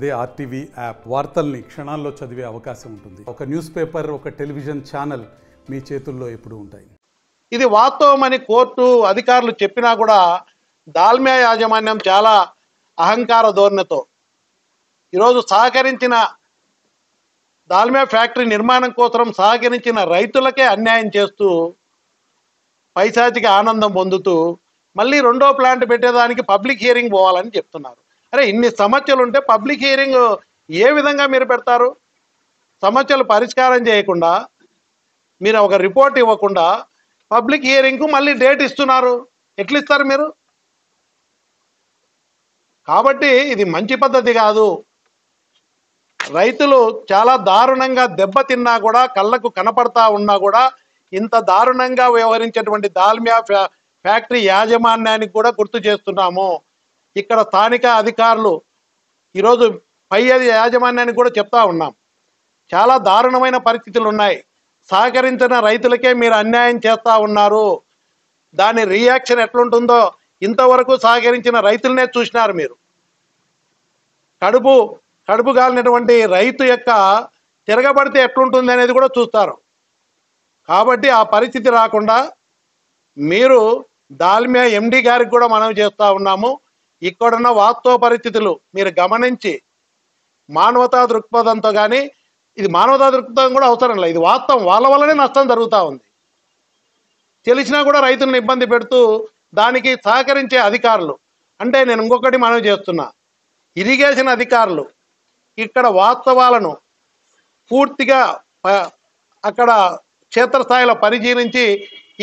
అదే RTV app వార్తల్ని క్షణాల్లో చదివే అవకాశం ఉంటుంది. ఒక న్యూస్ పేపర్, ఒక టెలివిజన్ ఛానల్ మీ చేతుల్లో ఎప్పుడూ ఉంటాయి. ఇది వాస్తవమని కోర్టు అధికారులు చెప్పినా కూడా దాల్మియా యాజమాన్యం చాలా అహంకార ధోరణితో ఈరోజు సహకరించిన దాల్మియా ఫ్యాక్టరీ నిర్మాణం కోసం సహకరించిన రైతులకే అన్యాయం చేస్తూ పైశాచిక ఆనందం పొందుతూ మళ్ళీ రెండో ప్లాంట్ పెట్టేదానికి పబ్లిక్ హియరింగ్ పోవాలని చెప్తున్నారు. అరే, ఇన్ని సమస్యలు ఉంటే పబ్లిక్ హియరింగ్ ఏ విధంగా మీరు పెడతారు? సమస్యలు పరిష్కారం చేయకుండా, మీరు ఒక రిపోర్ట్ ఇవ్వకుండా పబ్లిక్ హియరింగ్కు మళ్ళీ డేట్ ఇస్తున్నారు. ఎట్లా ఇస్తారు మీరు? కాబట్టి ఇది మంచి పద్ధతి కాదు. రైతులు చాలా దారుణంగా దెబ్బతిన్నా కూడా, కళ్ళకు కనపడతా ఉన్నా కూడా ఇంత దారుణంగా వ్యవహరించేటువంటి దాల్మియా ఫ్యాక్టరీ యాజమాన్యానికి కూడా గుర్తు చేస్తున్నాము. ఇక్కడ స్థానిక అధికారులు ఈరోజు పై యాజమాన్యానికి కూడా చెప్తా ఉన్నాం, చాలా దారుణమైన పరిస్థితులు ఉన్నాయి. సహకరించిన రైతులకే మీరు అన్యాయం చేస్తూ ఉన్నారు. దాని రియాక్షన్ ఎట్లుంటుందో ఇంతవరకు సహకరించిన రైతులనే చూసినారు మీరు. కడుపు గాలినటువంటి రైతు యొక్క తిరగబడితే ఎట్లుంటుంది అనేది కూడా చూస్తారు. కాబట్టి ఆ పరిస్థితి రాకుండా మీరు దాల్మియా ఎండి గారికి కూడా మనం చేస్తూ ఉన్నాము, ఇక్కడున్న వాస్తవ పరిస్థితులు మీరు గమనించి మానవతా దృక్పథంతో, కానీ ఇది మానవతా దృక్పథం కూడా అవసరం లేదు, ఇది వాస్తవం, వాళ్ళ వల్లనే నష్టం జరుగుతూ ఉంది. తెలిసినా కూడా రైతులను ఇబ్బంది పెడుతూ దానికి సహకరించే అధికారులు అంటే, నేను ఇంకొకటి మనవి చేస్తున్నా, ఇరిగేషన్ అధికారులు ఇక్కడ వాస్తవాలను పూర్తిగా అక్కడ క్షేత్రస్థాయిలో పరిశీలించి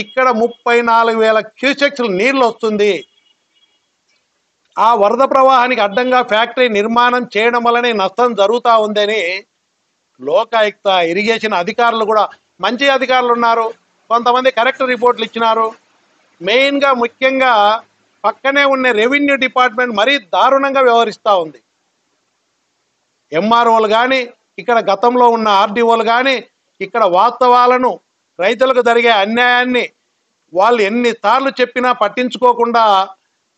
ఇక్కడ 34,000 క్యూసెక్స్లు నీళ్ళు వస్తుంది, ఆ వరద ప్రవాహానికి అడ్డంగా ఫ్యాక్టరీ నిర్మాణం చేయడం వల్లనే నష్టం జరుగుతూ ఉందని లోకాయుక్త ఇరిగేషన్ అధికారులు కూడా, మంచి అధికారులు ఉన్నారు, కొంతమంది కరెక్ట్ రిపోర్ట్లు ఇచ్చినారు. మెయిన్గా ముఖ్యంగా పక్కనే ఉన్న రెవెన్యూ డిపార్ట్మెంట్ మరీ దారుణంగా వ్యవహరిస్తూ ఉంది. ఎంఆర్ఓలు కానీ, ఇక్కడ గతంలో ఉన్న ఆర్డీఓలు కానీ ఇక్కడ వాస్తవాలను, రైతులకు జరిగే అన్యాయాన్ని వాళ్ళు ఎన్నిసార్లు చెప్పినా పట్టించుకోకుండా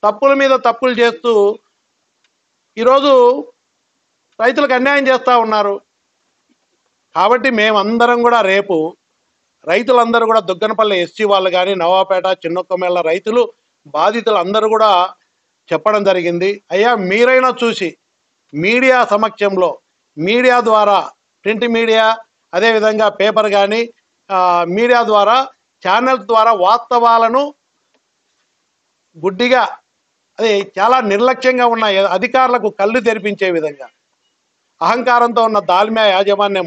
తప్పుల మీద తప్పులు చేస్తూ ఈరోజు రైతులకు అన్యాయం చేస్తూ ఉన్నారు. కాబట్టి మేమందరం కూడా రేపు రైతులందరూ కూడా దుగ్గనపల్లి ఎస్సీ వాళ్ళు కానీ, నవాపేట, చిన్నొక్కమేళ్ళ రైతులు బాధితులు అందరూ కూడా చెప్పడం జరిగింది. అయ్యా, మీరైనా చూసి మీడియా సమక్షంలో, మీడియా ద్వారా, ప్రింట్ మీడియా, అదేవిధంగా పేపర్ కానీ మీడియా ద్వారా, ఛానల్స్ ద్వారా వాస్తవాలను గుడ్డిగా, అది చాలా నిర్లక్ష్యంగా ఉన్న అధికారులకు కళ్ళు తెరిపించే విధంగా, అహంకారంతో ఉన్న దాల్మియా యాజమాన్యం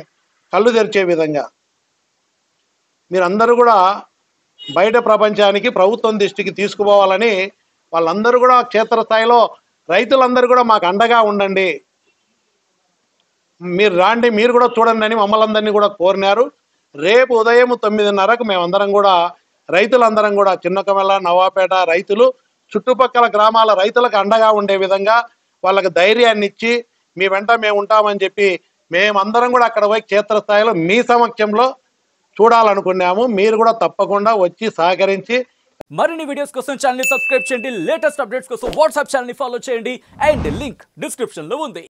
కళ్ళు తెరిచే విధంగా మీరందరూ కూడా బయట ప్రపంచానికి, ప్రభుత్వం దృష్టికి తీసుకుపోవాలని వాళ్ళందరూ కూడా క్షేత్రస్థాయిలో రైతులందరూ కూడా మాకు అండగా ఉండండి, మీరు రాండి, మీరు కూడా చూడండి అని మమ్మల్ని అందరినీ కూడా కోరినారు. రేపు ఉదయం 9:30కు మేమందరం కూడా, రైతులందరం కూడా, చిన్నకమెల్ల, నవాపేట రైతులు, చుట్టుపక్కల గ్రామాల రైతులకు అండగా ఉండే విధంగా వాళ్ళకి ధైర్యాన్ని ఇచ్చి మీ వెంట మేము ఉంటామని చెప్పి మేమందరం కూడా అక్కడ పోయి క్షేత్రస్థాయిలో మీ సమక్షంలో చూడాలనుకున్నాము. మీరు కూడా తప్పకుండా వచ్చి సహకరించి మరిన్ని వీడియోస్ కోసం ఛానల్ ని సబ్స్క్రైబ్ చేయండి, లేటెస్ట్ అప్డేట్స్ కోసం వాట్సాప్ ఛానల్ ని ఫాలో చేయండి, అండ్ లింక్ డిస్క్రిప్షన్ లో ఉంది.